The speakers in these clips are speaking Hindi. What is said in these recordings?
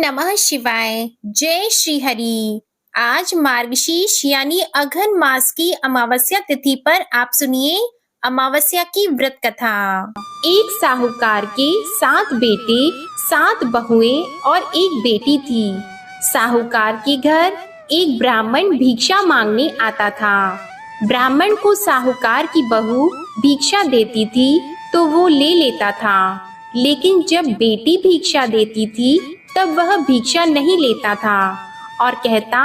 नमः शिवाय। जय श्री हरि। आज मार्गशीर्ष यानी अघन मास की अमावस्या तिथि पर आप सुनिए अमावस्या की व्रत कथा। एक साहूकार के 7 बेटे, 7 बहुएं और एक बेटी थी। साहूकार के घर एक ब्राह्मण भिक्षा मांगने आता था। ब्राह्मण को साहूकार की बहू भिक्षा देती थी तो वो ले लेता था, लेकिन जब बेटी भिक्षा देती थी तब वह भिक्षा नहीं लेता था और कहता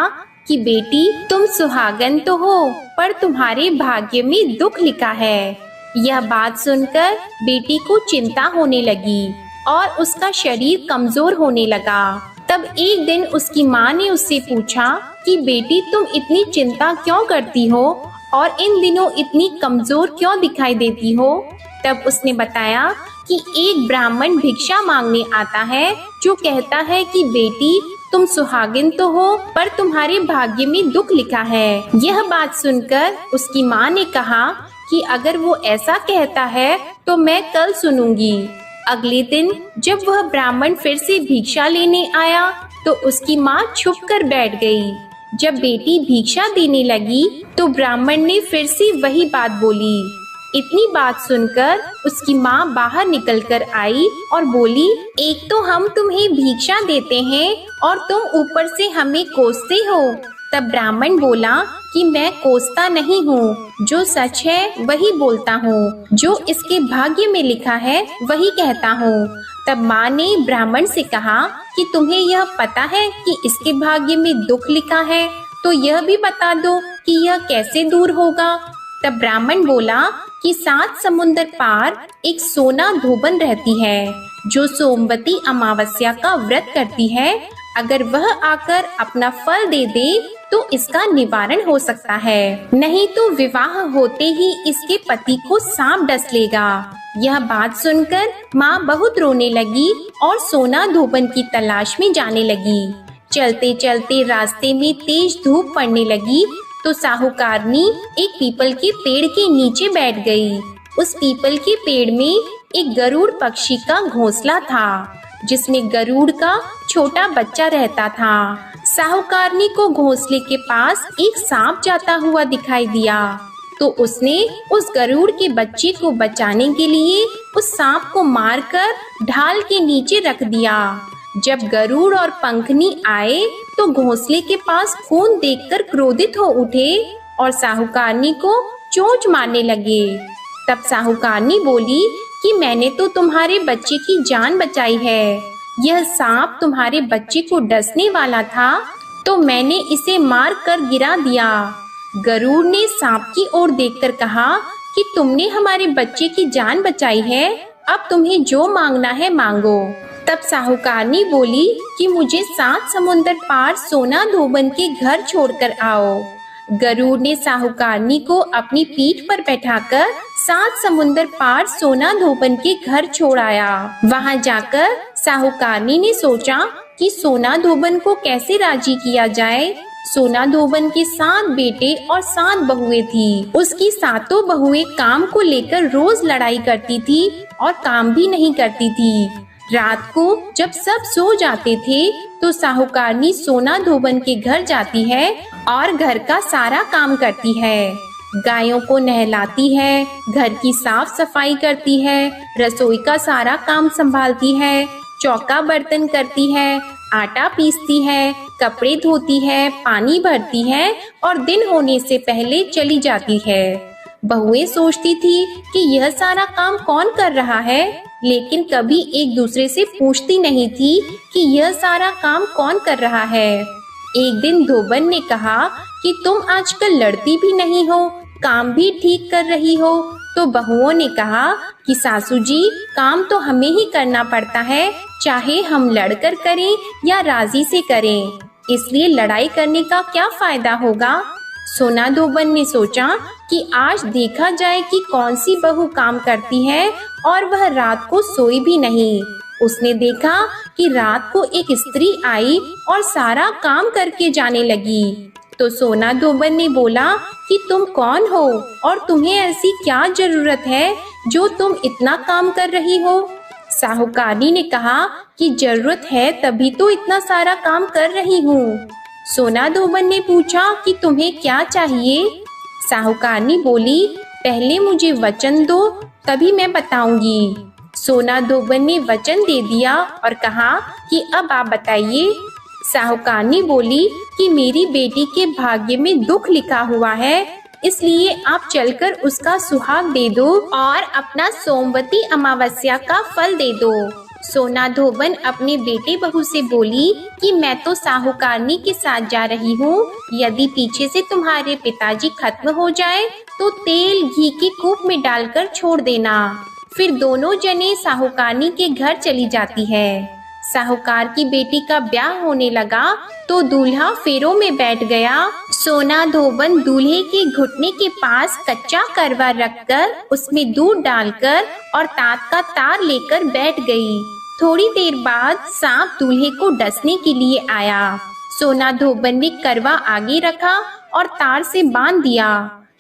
कि बेटी तुम सुहागन तो हो, पर तुम्हारे भाग्य में दुख लिखा है। यह बात सुनकर बेटी को चिंता होने लगी और उसका शरीर कमजोर होने लगा। तब एक दिन उसकी माँ ने उससे पूछा कि बेटी तुम इतनी चिंता क्यों करती हो और इन दिनों इतनी कमजोर क्यों दिखाई देती हो। तब उसने बताया कि एक ब्राह्मण भिक्षा मांगने आता है जो कहता है कि बेटी तुम सुहागिन तो हो, पर तुम्हारे भाग्य में दुख लिखा है। यह बात सुनकर उसकी माँ ने कहा कि अगर वो ऐसा कहता है तो मैं कल सुनूंगी। अगले दिन जब वह ब्राह्मण फिर से भिक्षा लेने आया तो उसकी माँ छुप कर बैठ गई। जब बेटी भिक्षा देने लगी तो ब्राह्मण ने फिर से वही बात बोली। इतनी बात सुनकर उसकी माँ बाहर निकलकर आई और बोली, एक तो हम तुम्हें भिक्षा देते हैं और तुम ऊपर से हमें कोसते हो। तब ब्राह्मण बोला कि मैं कोसता नहीं हूँ, जो सच है वही बोलता हूँ, जो इसके भाग्य में लिखा है वही कहता हूँ। तब माँ ने ब्राह्मण से कहा कि तुम्हें यह पता है कि इसके भाग्य में दुख लिखा है, तो यह भी बता दो कि यह कैसे दूर होगा। तब ब्राह्मण बोला कि 7 समुंदर पार एक सोना धोबन रहती है जो सोमवती अमावस्या का व्रत करती है। अगर वह आकर अपना फल दे दे तो इसका निवारण हो सकता है, नहीं तो विवाह होते ही इसके पति को सांप डस लेगा। यह बात सुनकर माँ बहुत रोने लगी और सोना धोबन की तलाश में जाने लगी। चलते चलते रास्ते में तेज धूप पड़ने लगी तो साहूकारनी एक पीपल के पेड़ के नीचे बैठ गई। उस पीपल के पेड़ में एक गरुड़ पक्षी का घोंसला था जिसमें गरुड़ का छोटा बच्चा रहता था। साहूकारनी को घोंसले के पास एक सांप जाता हुआ दिखाई दिया तो उसने उस गरुड़ के बच्चे को बचाने के लिए उस सांप को मारकर ढाल के नीचे रख दिया। जब गरुड़ और पंखनी आए तो घोंसले के पास खून देखकर क्रोधित हो उठे और साहूकारनी को चोंच मारने लगे। तब साहूकारनी बोली कि मैंने तो तुम्हारे बच्चे की जान बचाई है। यह सांप तुम्हारे बच्चे को डसने वाला था तो मैंने इसे मार कर गिरा दिया। गरुड़ ने सांप की ओर देखकर कहा कि तुमने हमारे बच्चे की जान बचाई है, अब तुम्हें जो मांगना है मांगो। तब साहूकारनी बोली कि मुझे 7 समुंदर पार सोना धोबन के घर छोड़कर आओ। गरुड़ ने साहूकारनी को अपनी पीठ पर बैठाकर 7 समुंदर पार सोना धोबन के घर छोड़ आया। वहां जाकर साहूकारनी ने सोचा कि सोना धोबन को कैसे राजी किया जाए। सोना धोबन के 7 बेटे और 7 बहुएं थी। उसकी 7 बहुएं काम को लेकर रोज लड़ाई करती थी और काम भी नहीं करती थी। रात को जब सब सो जाते थे तो साहूकारनी सोना धोबन के घर जाती है और घर का सारा काम करती है। गायों को नहलाती है, घर की साफ सफाई करती है, रसोई का सारा काम संभालती है, चौका बर्तन करती है, आटा पीसती है, कपड़े धोती है, पानी भरती है और दिन होने से पहले चली जाती है। बहुएं सोचती थी कि यह सारा काम कौन कर रहा है, लेकिन कभी एक दूसरे से पूछती नहीं थी कि यह सारा काम कौन कर रहा है। एक दिन धोबन ने कहा कि तुम आजकल लड़ती भी नहीं हो, काम भी ठीक कर रही हो। तो बहुओं ने कहा कि सासू जी, काम तो हमें ही करना पड़ता है, चाहे हम लड़कर करें या राजी से करें, इसलिए लड़ाई करने का क्या फायदा होगा। सोना धोबन ने सोचा कि आज देखा जाए कि कौन सी बहू काम करती है और वह रात को सोई भी नहीं। उसने देखा कि रात को एक स्त्री आई और सारा काम करके जाने लगी। तो सोना धोबन ने बोला कि तुम कौन हो और तुम्हें ऐसी क्या जरूरत है जो तुम इतना काम कर रही हो। साहूकारनी ने कहा कि जरूरत है तभी तो इतना सारा काम कर रही हूँ। सोना धोबन ने पूछा कि तुम्हें क्या चाहिए। साहूकारनी बोली, पहले मुझे वचन दो, तभी मैं बताऊंगी। सोना धोबन ने वचन दे दिया और कहा कि अब आप बताइए। साहूकारनी बोली कि मेरी बेटी के भाग्य में दुख लिखा हुआ है, इसलिए आप चलकर उसका सुहाग दे दो और अपना सोमवती अमावस्या का फल दे दो। सोना धोबन अपने बेटे बहू से बोली कि मैं तो साहूकारनी के साथ जा रही हूँ, यदि पीछे से तुम्हारे पिताजी खत्म हो जाए तो तेल घी के कूप में डालकर छोड़ देना। फिर दोनों जने साहूकारनी के घर चली जाती है। साहूकार की बेटी का ब्याह होने लगा तो दूल्हा फेरों में बैठ गया। सोना धोबन दूल्हे के घुटने के पास कच्चा करवा रखकर उसमें दूध डालकर और तात का तार लेकर बैठ गई। थोड़ी देर बाद सांप दूल्हे को डसने के लिए आया। सोना धोबन ने करवा आगे रखा और तार से बांध दिया,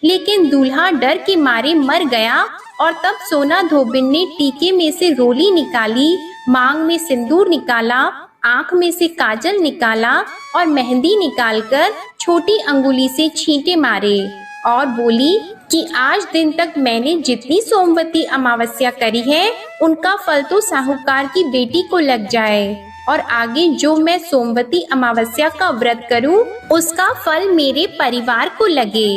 लेकिन दूल्हा डर के मारे मर गया। और तब सोना धोबन ने टीके में से रोली निकाली, मांग में सिंदूर निकाला, आंख में से काजल निकाला और मेहंदी निकालकर छोटी अंगुली से छींटे मारे और बोली कि आज दिन तक मैंने जितनी सोमवती अमावस्या करी है उनका फल तो साहूकार की बेटी को लग जाए, और आगे जो मैं सोमवती अमावस्या का व्रत करूं उसका फल मेरे परिवार को लगे।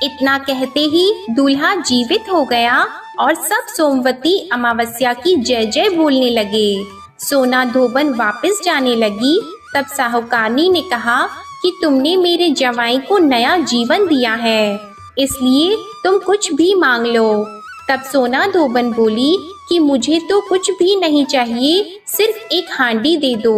इतना कहते ही दूल्हा जीवित हो गया और सब सोमवती अमावस्या की जय जय बोलने लगे। सोना धोबन वापस जाने लगी। तब साहूकारनी ने कहा कि तुमने मेरे जवाई को नया जीवन दिया है, इसलिए तुम कुछ भी मांग लो। तब सोना धोबन बोली कि मुझे तो कुछ भी नहीं चाहिए, सिर्फ एक हांडी दे दो।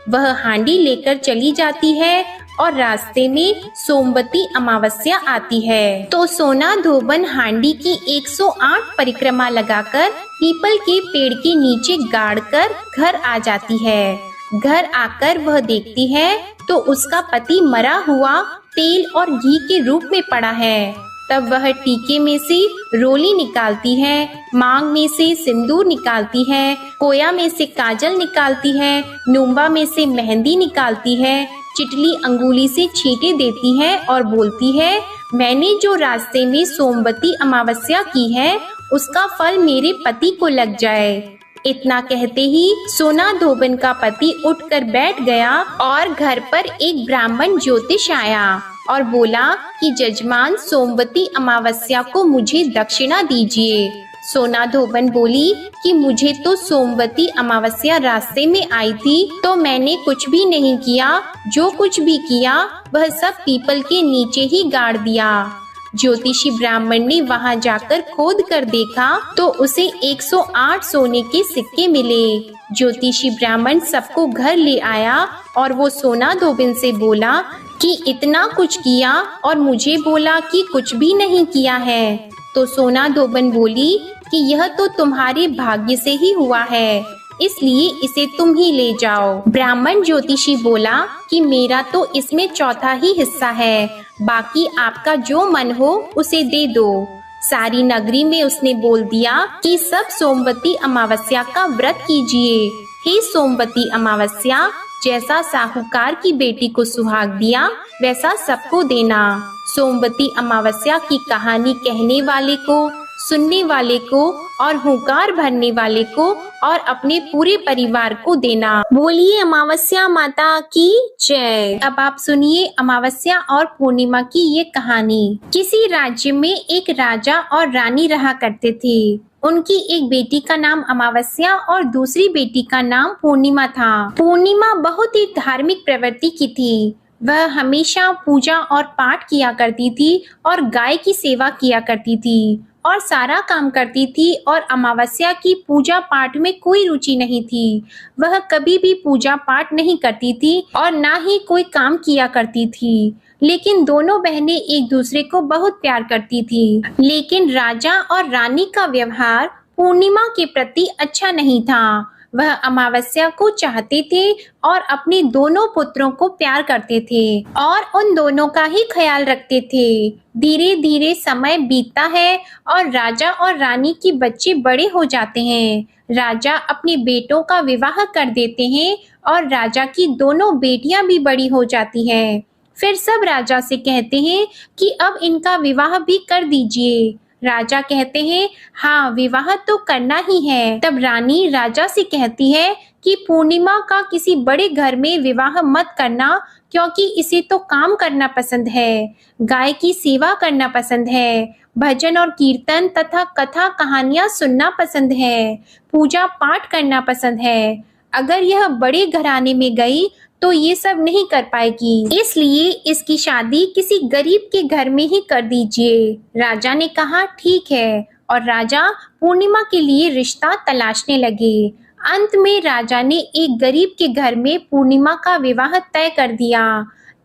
वह हांडी लेकर चली जाती है और रास्ते में सोमवती अमावस्या आती है तो सोना धोबन हांडी की 108 परिक्रमा लगाकर पीपल के पेड़ के नीचे गाड़कर घर आ जाती है। घर आकर वह देखती है तो उसका पति मरा हुआ तेल और घी के रूप में पड़ा है। तब वह टीके में से रोली निकालती है, मांग में से सिंदूर निकालती है, कोया में से काजल निकालती है, नुम्बा में से मेहंदी निकालती है, चिटली अंगुली से छींटे देती है और बोलती है, मैंने जो रास्ते में सोमवती अमावस्या की है उसका फल मेरे पति को लग जाए। इतना कहते ही सोना धोबन का पति उठकर बैठ गया और घर पर एक ब्राह्मण ज्योतिष आया और बोला कि जजमान सोमवती अमावस्या को मुझे दक्षिणा दीजिए। सोना धोबन बोली कि मुझे तो सोमवती अमावस्या रास्ते में आई थी तो मैंने कुछ भी नहीं किया, जो कुछ भी किया वह सब पीपल के नीचे ही गाड़ दिया। ज्योतिषी ब्राह्मण ने वहां जाकर खोद कर देखा तो उसे 108 सोने के सिक्के मिले। ज्योतिषी ब्राह्मण सबको घर ले आया और वो सोना धोबन से बोला कि इतना कुछ किया और मुझे बोला कि कुछ भी नहीं किया है। तो सोना धोबन बोली कि यह तो तुम्हारे भाग्य से ही हुआ है, इसलिए इसे तुम ही ले जाओ। ब्राह्मण ज्योतिषी बोला कि मेरा तो इसमें चौथा ही हिस्सा है, बाकी आपका जो मन हो उसे दे दो। सारी नगरी में उसने बोल दिया कि सब सोमवती अमावस्या का व्रत कीजिए। हे सोमवती अमावस्या, जैसा साहूकार की बेटी को सुहाग दिया वैसा सबको देना। सोमवती अमावस्या की कहानी कहने वाले को, सुनने वाले को और हुंकार भरने वाले को और अपने पूरे परिवार को देना। बोलिए अमावस्या माता की जय। अब आप सुनिए अमावस्या और पूर्णिमा की ये कहानी। किसी राज्य में एक राजा और रानी रहा करते थे। उनकी एक बेटी का नाम अमावस्या और दूसरी बेटी का नाम पूर्णिमा था। पूर्णिमा बहुत ही धार्मिक प्रवृत्ति की थी। वह हमेशा पूजा और पाठ किया करती थी और गाय की सेवा किया करती थी और सारा काम करती थी, और अमावस्या की पूजा पाठ में कोई रुचि नहीं थी। वह कभी भी पूजा पाठ नहीं करती थी और ना ही कोई काम किया करती थी। लेकिन दोनों बहनें एक दूसरे को बहुत प्यार करती थी। लेकिन राजा और रानी का व्यवहार पूर्णिमा के प्रति अच्छा नहीं था। वह अमावस्या को चाहते थे और अपने दोनों पुत्रों को प्यार करते थे और उन दोनों का ही ख्याल रखते थे। धीरे धीरे समय बीतता है और राजा और रानी के बच्चे बड़े हो जाते हैं। राजा अपने बेटों का विवाह कर देते हैं और राजा की दोनों बेटियां भी बड़ी हो जाती हैं। फिर सब राजा से कहते हैं कि अब इनका विवाह भी कर दीजिए। राजा कहते हैं हाँ, विवाह तो करना ही है। तब रानी राजा से कहती है कि पूर्णिमा का किसी बड़े घर में विवाह मत करना, क्योंकि इसे तो काम करना पसंद है, गाय की सेवा करना पसंद है, भजन और कीर्तन तथा कथा कहानियां सुनना पसंद है, पूजा पाठ करना पसंद है। अगर यह बड़े घराने में गई तो ये सब नहीं कर पाएगी, इसलिए इसकी शादी किसी गरीब के घर में ही कर दीजिए। राजा ने कहा ठीक है, और राजा पूर्णिमा के लिए रिश्ता तलाशने लगे। अंत में राजा ने एक गरीब के घर में पूर्णिमा का विवाह तय कर दिया।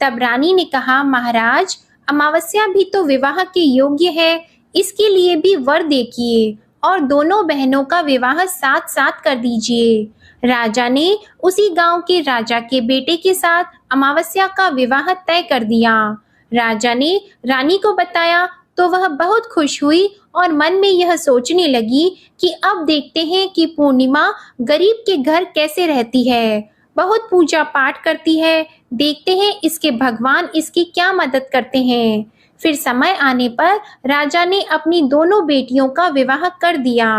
तब रानी ने कहा महाराज, अमावस्या भी तो विवाह के योग्य है, इसके लिए भी वर देखिए और दोनों बहनों का विवाह साथ साथ कर दीजिए। राजा ने उसी गांव के राजा के बेटे के साथ अमावस्या का विवाह तय कर दिया। राजा ने रानी को बताया तो वह बहुत खुश हुई और मन में यह सोचने लगी कि अब देखते हैं कि पूर्णिमा गरीब के घर कैसे रहती है, बहुत पूजा पाठ करती है, देखते हैं इसके भगवान इसकी क्या मदद करते हैं। फिर समय आने पर राजा ने अपनी दोनों बेटियों का विवाह कर दिया।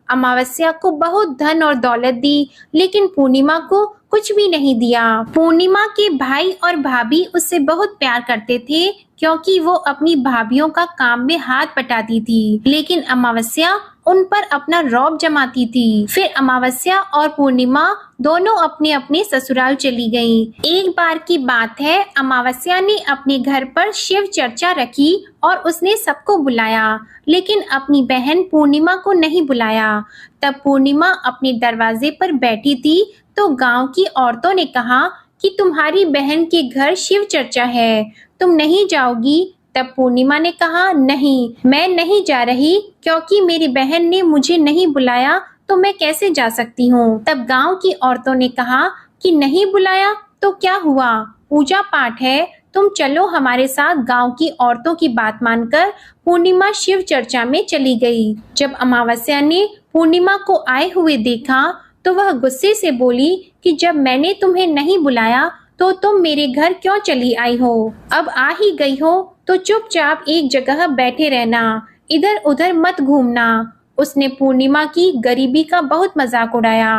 अमावस्या को बहुत धन और दौलत दी, लेकिन पूर्णिमा को कुछ भी नहीं दिया। पूर्णिमा के भाई और भाभी उससे बहुत प्यार करते थे, क्योंकि वो अपनी भाभीयों का काम में हाथ बटाती थी, लेकिन अमावस्या उन पर अपना रौब जमाती थी। फिर अमावस्या और पूर्णिमा दोनों अपने अपने ससुराल चली गईं। एक बार की बात है, अमावस्या ने अपने घर पर शिव चर्चा रखी और उसने सबको बुलाया, लेकिन अपनी बहन पूर्णिमा को नहीं बुलाया। तब पूर्णिमा अपने दरवाजे पर बैठी थी तो गांव की औरतों ने कहा कि तुम्हारी बहन के घर शिव चर्चा है, तुम नहीं जाओगी? तब पूर्णिमा ने कहा नहीं, मैं नहीं जा रही, क्योंकि मेरी बहन ने मुझे नहीं बुलाया तो मैं कैसे जा सकती हूँ। तब गांव की औरतों ने कहा कि नहीं बुलाया तो क्या हुआ, पूजा पाठ है, तुम चलो हमारे साथ। गांव की औरतों की बात मानकर पूर्णिमा शिव चर्चा में चली गई। जब अमावस्या ने पूर्णिमा को आए हुए देखा तो वह गुस्से से बोली कि जब मैंने तुम्हें नहीं बुलाया तो तुम मेरे घर क्यों चली आई हो? अब आ ही गई हो तो चुपचाप एक जगह बैठे रहना, इधर उधर मत घूमना। उसने पूर्णिमा की गरीबी का बहुत मजाक उड़ाया।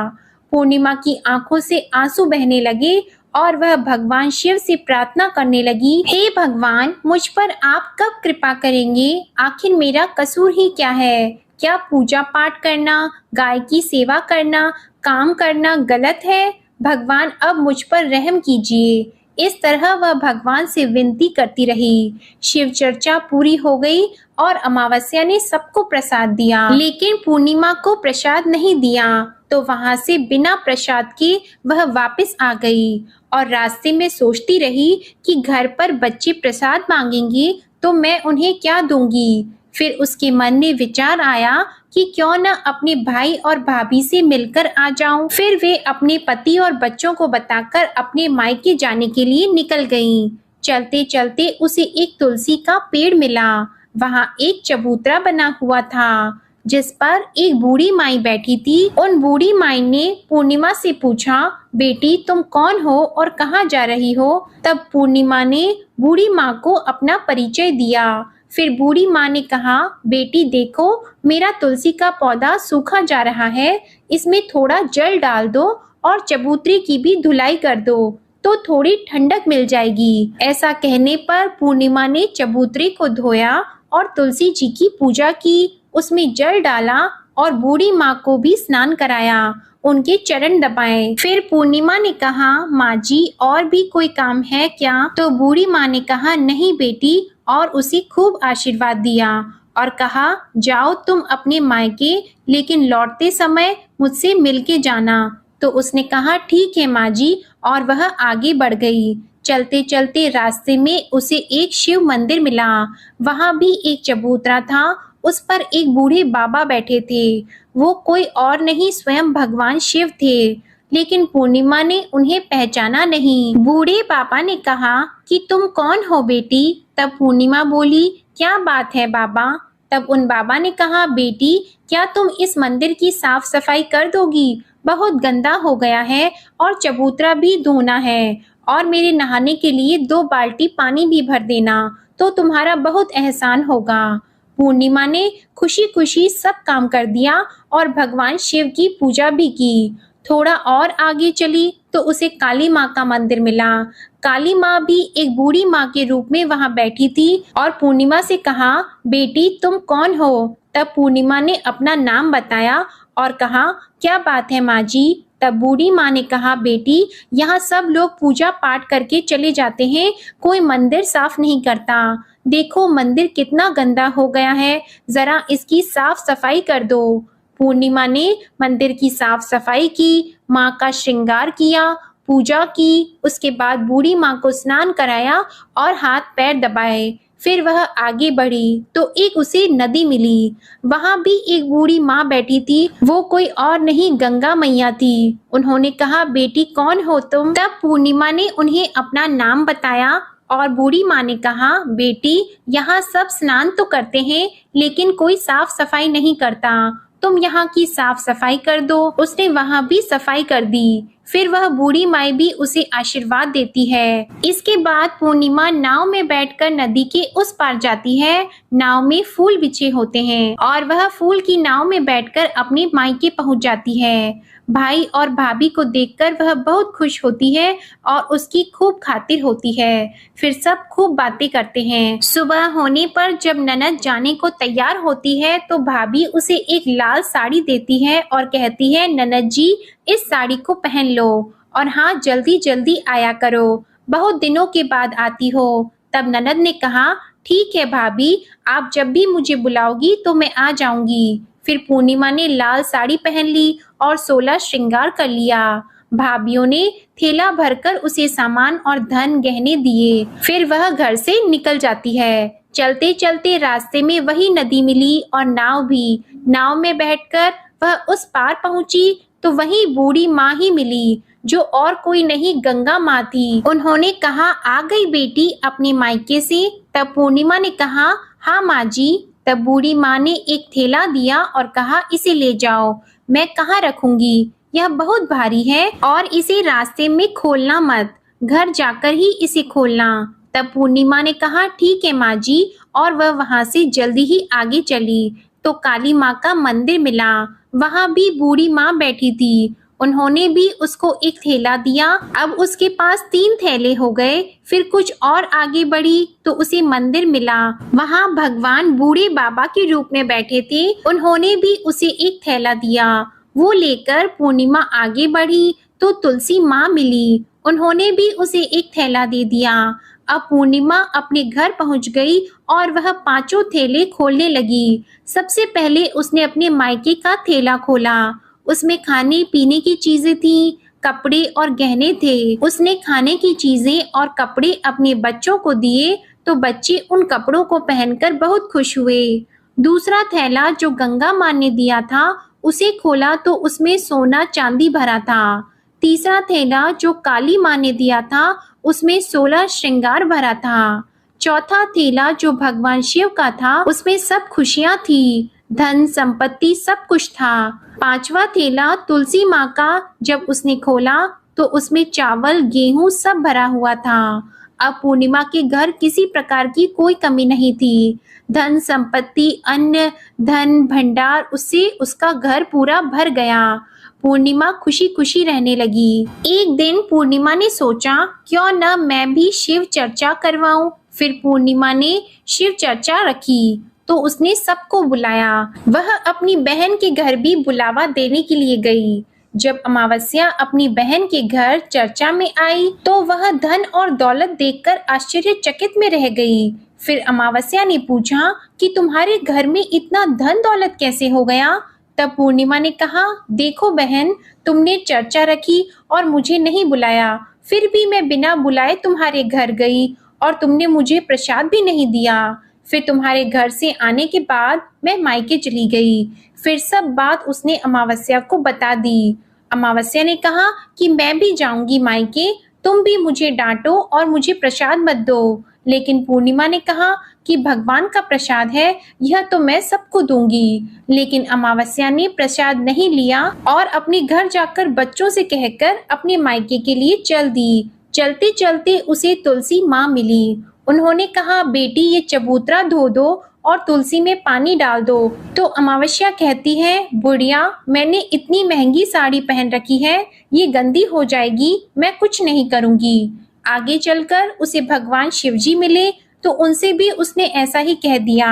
पूर्णिमा की आंखों से आंसू बहने लगे और वह भगवान शिव से प्रार्थना करने लगी, हे भगवान, मुझ पर आप कब कृपा करेंगे? आखिर मेरा कसूर ही क्या है? क्या पूजा पाठ करना, गाय की सेवा करना, काम करना गलत है? भगवान अब मुझ पर रहम कीजिए। इस तरह वह भगवान से विनती करती रही। शिव चर्चा पूरी हो गई और अमावस्या ने सबको प्रसाद दिया, लेकिन पूर्णिमा को प्रसाद नहीं दिया, तो वहां से बिना प्रसाद के वह वापस आ गई और रास्ते में सोचती रही कि घर पर बच्चे प्रसाद मांगेंगे तो मैं उन्हें क्या दूंगी। फिर उसके मन में विचार आया कि क्यों न अपने भाई और भाभी से मिलकर आ जाऊं। फिर वे अपने पति और बच्चों को बताकर अपने मायके जाने के लिए निकल गईं। चलते चलते उसे एक तुलसी का पेड़ मिला। वहां एक चबूतरा बना हुआ था, जिस पर एक बूढ़ी माई बैठी थी। उन बूढ़ी माई ने पूर्णिमा से पूछा, बेटी तुम कौन हो और कहाँ जा रही हो? तब पूर्णिमा ने बूढ़ी माँ को अपना परिचय दिया। फिर बूढ़ी माँ ने कहा, बेटी देखो, मेरा तुलसी का पौधा सूखा जा रहा है, इसमें थोड़ा जल डाल दो और चबूतरे की भी धुलाई कर दो तो थोड़ी ठंडक मिल जाएगी। ऐसा कहने पर पूर्णिमा ने चबूतरे को धोया और तुलसी जी की पूजा की, उसमें जल डाला और बूढ़ी माँ को भी स्नान कराया, उनके चरण दबाए। फिर पूर्णिमा ने कहा, माँ जी और भी कोई काम है क्या? तो बूढ़ी माँ ने कहा, नहीं बेटी, और उसे खूब आशीर्वाद दिया और कहा, जाओ तुम अपने मायके, लेकिन लौटते समय मुझसे मिलके जाना। तो उसने कहा, ठीक है माँ जी, और वह आगे बढ़ गई। चलते चलते रास्ते में उसे एक शिव मंदिर मिला। वहां भी एक चबूतरा था उस पर एक बूढ़े बाबा बैठे थे। वो कोई और नहीं, स्वयं भगवान शिव थे। लेकिन पूर्णिमा ने उन्हें पहचाना नहीं। बूढ़े पापा ने कहा कि तुम कौन हो बेटी? तब पूर्णिमा बोली, क्या बात है बाबा? तब उन बाबा ने कहा, बेटी क्या तुम इस मंदिर की साफ सफाई कर दोगी? बहुत गंदा हो गया है और चबूतरा भी धोना है, और मेरे नहाने के लिए 2 बाल्टी पानी भी भर देना, तो तुम्हारा बहुत एहसान होगा। पूर्णिमा ने खुशी खुशी सब काम कर दिया और भगवान शिव की पूजा भी की। थोड़ा और आगे चली तो उसे काली माँ का मंदिर मिला। काली माँ भी एक बूढ़ी माँ के रूप में वहां बैठी थी और पूर्णिमा से कहा, बेटी तुम कौन हो? तब पूर्णिमा ने अपना नाम बताया और कहा, क्या बात है माँ जी? तब बूढ़ी माँ ने कहा, बेटी यहाँ सब लोग पूजा पाठ करके चले जाते हैं, कोई मंदिर साफ नहीं करता। देखो मंदिर कितना गंदा हो गया है, जरा इसकी साफ सफाई कर दो। पूर्णिमा ने मंदिर की साफ सफाई की, माँ का श्रृंगार किया, पूजा की। उसके बाद बूढ़ी माँ को स्नान कराया और हाथ पैर दबाए। फिर वह आगे बढ़ी तो एक उसे नदी मिली। वहां भी एक बूढ़ी माँ बैठी थी। वो कोई और नहीं, गंगा मैया थी। उन्होंने कहा, बेटी कौन हो तुम? तब पूर्णिमा ने उन्हें अपना नाम बताया और बूढ़ी माँ ने कहा, बेटी यहाँ सब स्नान तो करते हैं लेकिन कोई साफ सफाई नहीं करता, तुम यहाँ की साफ सफाई कर दो। उसने वहां भी सफाई कर दी। फिर वह बूढ़ी माई भी उसे आशीर्वाद देती है। इसके बाद पूर्णिमा नाव में बैठकर नदी के उस पार जाती है। नाव में फूल बिछे होते हैं और वह फूल की नाव में बैठकर अपने मायके पहुंच जाती है। भाई और भाभी को देखकर वह बहुत खुश होती है और उसकी खूब खातिर होती है। फिर सब खूब बातें करते हैं। सुबह होने पर जब ननद जाने को तैयार होती है तो भाभी उसे एक लाल साड़ी देती है और कहती है, ननद जी इस साड़ी को पहन लो और हाँ जल्दी जल्दी आया करो, बहुत दिनों के बाद आती हो। तब ननद ने कहा, ठीक है भाभी, आप जब भी मुझे बुलाओगी तो मैं आ जाऊंगी। फिर पूर्णिमा ने लाल साड़ी पहन ली और 16 श्रृंगार कर लिया। भाभीियों ने थैला भरकर उसे सामान और धन गहने दिए। फिर वह घर से निकल जाती है। चलते चलते रास्ते में वही नदी मिली और नाव भी। नाव में बैठकर वह उस पार पहुंची तो वही बूढ़ी माँ ही मिली, जो और कोई नहीं गंगा माँ थी। उन्होंने कहा, आ गई बेटी अपने मायके से? तब पूर्णिमा ने कहा, हाँ माँ जी। तब बूढ़ी माँ ने एक थैला दिया और कहा, इसे ले जाओ। मैं कहाँ रखूंगी, यह बहुत भारी है और इसे रास्ते में खोलना मत, घर जाकर ही इसे खोलना। तब पूर्णिमा ने कहा, ठीक है माँ जी, और वह वहां से जल्दी ही आगे चली तो काली माँ का मंदिर मिला। वहां भी बूढ़ी माँ बैठी थी। उन्होंने भी उसको एक थैला दिया। अब उसके पास 3 थैले हो गए। फिर कुछ और आगे बढ़ी तो उसे मंदिर मिला। वहां भगवान बूढ़े बाबा के रूप में बैठे थे। उन्होंने भी उसे एक थैला दिया। वो लेकर पूर्णिमा आगे बढ़ी तो तुलसी माँ मिली। उन्होंने भी उसे एक थैला दे दिया। अब पूर्णिमा अपने घर पहुंच गई और वह 5 थैले खोलने लगी। सबसे पहले उसने अपने मायके का थैला खोला। उसमें खाने पीने की चीजें थी, कपड़े और गहने थे। उसने खाने की चीजें और कपड़े अपने बच्चों को दिए तो बच्चे उन कपड़ों को पहनकर बहुत खुश हुए। दूसरा थैला जो गंगा माँ ने दिया था उसे खोला तो उसमें सोना चांदी भरा था। तीसरा थैला जो काली माँ ने दिया था उसमें 16 श्रृंगार भरा था। चौथा थैला जो भगवान शिव का था उसमें सब खुशियां थी, धन संपत्ति सब कुछ था। 5वां थैला तुलसी माँ का जब उसने खोला तो उसमें चावल गेहूं सब भरा हुआ था। अब पूर्णिमा के घर किसी प्रकार की कोई कमी नहीं थी। धन संपत्ति, अन्न धन भंडार, उससे उसका घर पूरा भर गया। पूर्णिमा खुशी खुशी रहने लगी। एक दिन पूर्णिमा ने सोचा, क्यों न मैं भी शिव चर्चा करवाऊं। फिर पूर्णिमा ने शिव चर्चा रखी तो उसने सबको बुलाया। वह अपनी बहन के घर भी बुलावा देने के लिए गई। जब अमावस्या अपनी बहन के घर चर्चा में आई तो वह धन और दौलत देखकर आश्चर्यचकित में रह गई। फिर अमावस्या ने पूछा कि तुम्हारे घर में इतना धन दौलत कैसे हो गया। तब पूर्णिमा ने कहा, देखो बहन, तुमने चर्चा रखी और मुझे नहीं बुलाया, फिर भी मैं बिना बुलाए तुम्हारे घर गई और तुमने मुझे प्रसाद भी नहीं दिया। फिर तुम्हारे घर से आने के बाद मैं मायके चली गई। फिर सब बात उसने अमावस्या को बता दी। अमावस्या ने कहा कि मैं भी जाऊंगी मायके, तुम भी मुझे डांटो और मुझे प्रसाद मत दो। लेकिन पूर्णिमा ने कहा कि भगवान का प्रसाद है, यह तो मैं सबको दूंगी। लेकिन अमावस्या ने प्रसाद नहीं लिया और अपने घर जाकर बच्चों से कहकर अपने मायके के लिए चल दी। चलते चलते उसे तुलसी माँ मिली। उन्होंने कहा, बेटी ये चबूतरा धो दो और तुलसी में पानी डाल दो। तो अमावस्या कहती है, बुढ़िया मैंने इतनी महंगी साड़ी पहन रखी है, ये गंदी हो जाएगी, मैं कुछ नहीं करूंगी। आगे चलकर उसे भगवान शिव जी मिले तो उनसे भी उसने ऐसा ही कह दिया।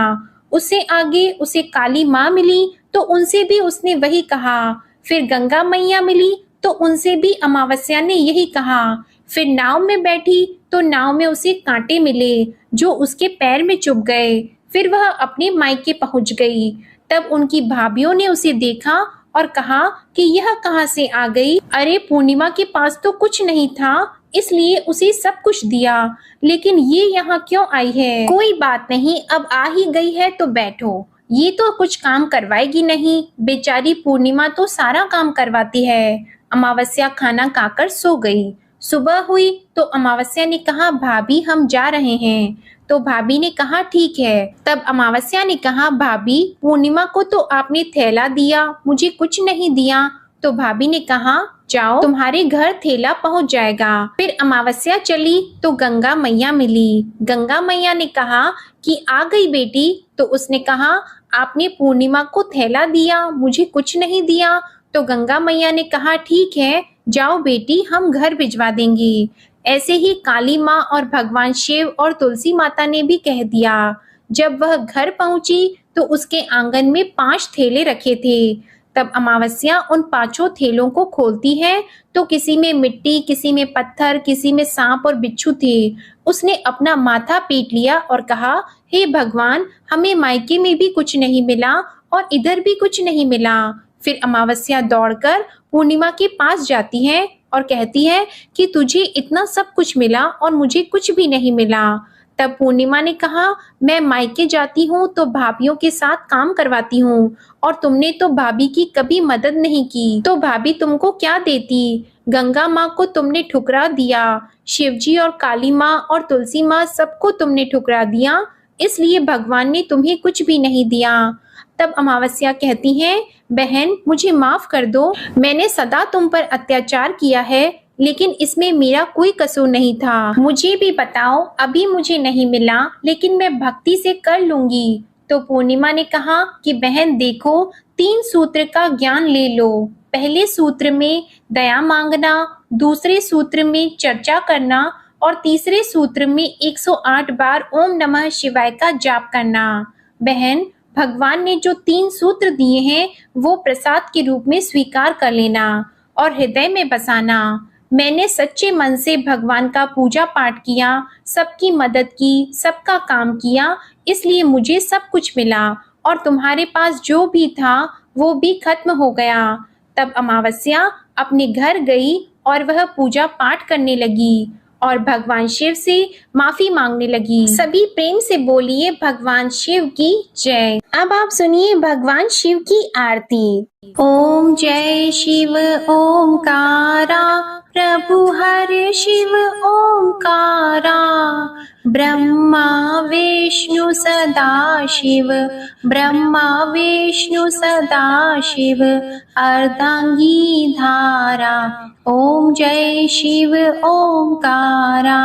उससे आगे उसे काली माँ मिली तो उनसे भी उसने वही कहा। फिर गंगा मैया मिली तो उनसे भी अमावस्या ने यही कहा। फिर नाव में बैठी तो नाव में उसे कांटे मिले जो उसके पैर में चुभ गए। फिर वह अपने मायके पहुंच गई। तब उनकी भाभीियों ने उसे देखा और कहा कि यह कहाँ से आ गई? अरे पूर्णिमा के पास तो कुछ नहीं था, इसलिए उसे सब कुछ दिया, लेकिन ये यहाँ क्यों आई है? कोई बात नहीं, अब आ ही गई है तो बैठो, ये तो कुछ काम करवाएगी नहीं। बेचारी पूर्णिमा तो सारा काम करवाती है। अमावस्या खाना खाकर सो गई। सुबह हुई तो अमावस्या ने कहा, भाभी हम जा रहे हैं। तो भाभी ने कहा ठीक है। तब अमावस्या ने कहा, भाभी पूर्णिमा को तो आपने थैला दिया, मुझे कुछ नहीं दिया। तो भाभी ने कहा, जाओ तुम्हारे घर थैला पहुंच जाएगा। फिर अमावस्या चली तो गंगा मैया मिली। गंगा मैया ने कहा कि आ गई बेटी। तो उसने कहा, आपने पूर्णिमा को थैला दिया, मुझे कुछ नहीं दिया। तो गंगा मैया ने कहा, ठीक है जाओ बेटी, हम घर भिजवा देंगे। ऐसे ही काली माँ और भगवान शिव और तुलसी माता ने भी कह दिया। जब वह घर पहुंची तो उसके आंगन में 5 थैले रखे थे। तब अमावस्या उन 5 थैलों को खोलती है तो किसी में मिट्टी, किसी में पत्थर, किसी में सांप और बिच्छू थे। उसने अपना माथा पीट लिया और कहा, हे भगवान, हमें मायके में भी कुछ नहीं मिला और इधर भी कुछ नहीं मिला। फिर अमावस्या दौड़कर पूर्णिमा के पास जाती है और कहती है कि तुझे इतना सब कुछ मिला और मुझे कुछ भी नहीं मिला। तब पूर्णिमा ने कहा, मैं मायके जाती हूँ तो भाभीियों के साथ काम करवाती हूँ और तुमने तो भाभी की कभी मदद नहीं की, तो भाभी तुमको क्या देती? गंगा माँ को तुमने ठुकरा दिया, शिवजी और काली माँ और तुलसी माँ सबको तुमने ठुकरा दिया, इसलिए भगवान ने तुम्हें कुछ भी नहीं दिया। तब अमावस्या कहती है, बहन मुझे माफ कर दो, मैंने सदा तुम पर अत्याचार किया है, लेकिन इसमें मेरा कोई कसूर नहीं था। मुझे भी बताओ, अभी मुझे नहीं मिला लेकिन मैं भक्ति से कर लूंगी। तो पूर्णिमा ने कहा कि बहन देखो, 3 सूत्र का ज्ञान ले लो। पहले सूत्र में दया मांगना, दूसरे सूत्र में चर्चा करना और तीसरे सूत्र में 108 बार ओम नमः शिवाय का जाप करना। बहन भगवान ने जो 3 सूत्र दिए हैं वो प्रसाद के रूप में स्वीकार कर लेना और हृदय में बसाना। मैंने सच्चे मन से भगवान का पूजा पाठ किया, सबकी मदद की, सबका काम किया, इसलिए मुझे सब कुछ मिला और तुम्हारे पास जो भी था वो भी खत्म हो गया। तब अमावस्या अपने घर गई और वह पूजा पाठ करने लगी और भगवान शिव से माफी मांगने लगी। सभी प्रेम से बोलिए भगवान शिव की जय। अब आप सुनिए भगवान शिव की आरती। ओम जय शिव ओमकारा, प्रभु हरे शिव ओमकारा। ब्रह्मा विष्णु सदा शिव, ब्रह्मा विष्णु सदा शिव, अर्धांगी धारा। ओम जय शिव ओमकारा।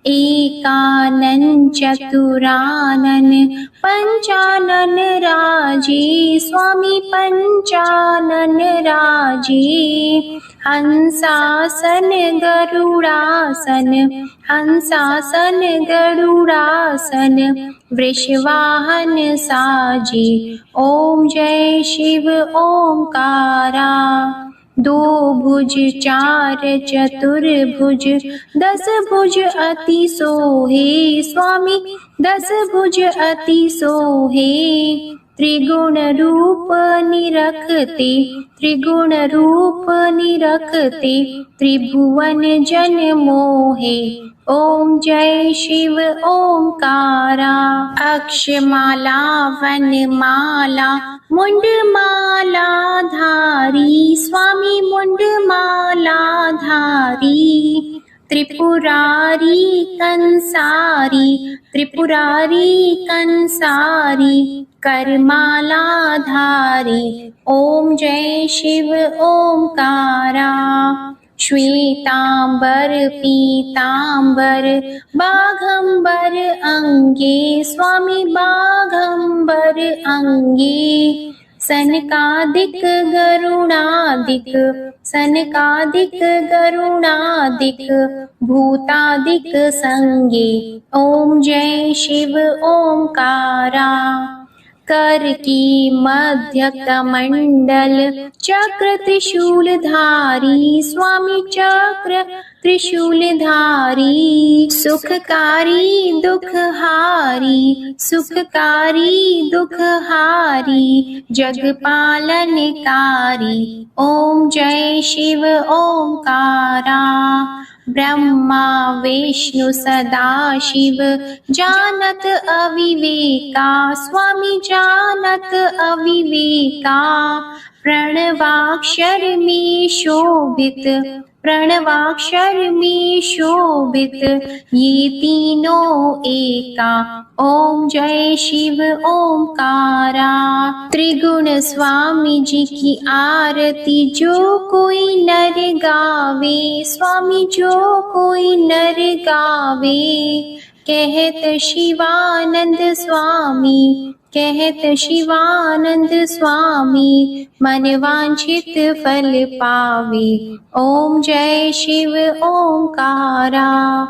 एकानन चतुरानन पंचानन राजे, स्वामी पंचानन राजे। हंसासन गरुड़ासन, हंसासन गरुड़ासन, वृषवाहन साजे। ओम जय शिव ओमकारा। 2 भुज 4 चतुर्भुज, 10 भुज अति सोहे, स्वामी 10 भुज अति सोहे। त्रिगुण रूप निरखते, त्रिगुण रूप निरखते, त्रिभुवन जन मोहे। ओम जय शिव ओंकारा। अक्षमाला वनमाला मुंडमाला धारी, स्वामी मुंडमाला धारी। त्रिपुरारी कंसारी, त्रिपुरारी कंसारी, करमाला धारी। ओम जय शिव ओंकारा। श्वेतांबर पीतांबर बाघंबर अंगे, स्वामी बाघंबर अंगे। सनकादिक गरुणादिक, सनकादिक गरुणादिक, भूतादिक संगे। ओम जय शिव ओंकारा। कर की मध्य कमंडल चक्र त्रिशूलधारी, स्वामी चक्र त्रिशूलधारी। सुखकारी दुखहारी, सुखकारी दुखहारी, जगपालनकारी। ओम जय शिव ओंकारा। ब्रह्मा विष्णु सदाशिव जानत अविवेका, स्वामी जानत अविवेका। प्रणवाक्षर में शोभित, प्रणवाक्षर में शोभित, ये तीनों एका। ओम जय शिव ओंकारा। त्रिगुण स्वामी जी की आरती जो कोई नर गावे, स्वामी जो कोई नर गावे। कहत शिवानंद स्वामी, कहत शिवानंद स्वामी, मन वांछित फल पावे। ओम जय शिव ओंकारा।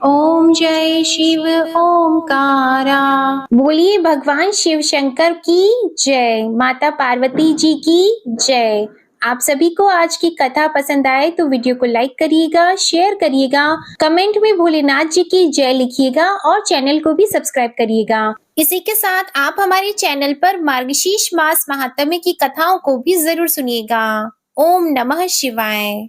ओम जय शिव ओंकारा। बोलिए भगवान शिव शंकर की जय, माता पार्वती जी की जय। आप सभी को आज की कथा पसंद आए तो वीडियो को लाइक करिएगा, शेयर करिएगा, कमेंट में भोलेनाथ जी की जय लिखिएगा और चैनल को भी सब्सक्राइब करिएगा। इसी के साथ आप हमारे चैनल पर मार्गशीर्ष मास महात्म्य की कथाओं को भी जरूर सुनिएगा। ओम नमः शिवाय।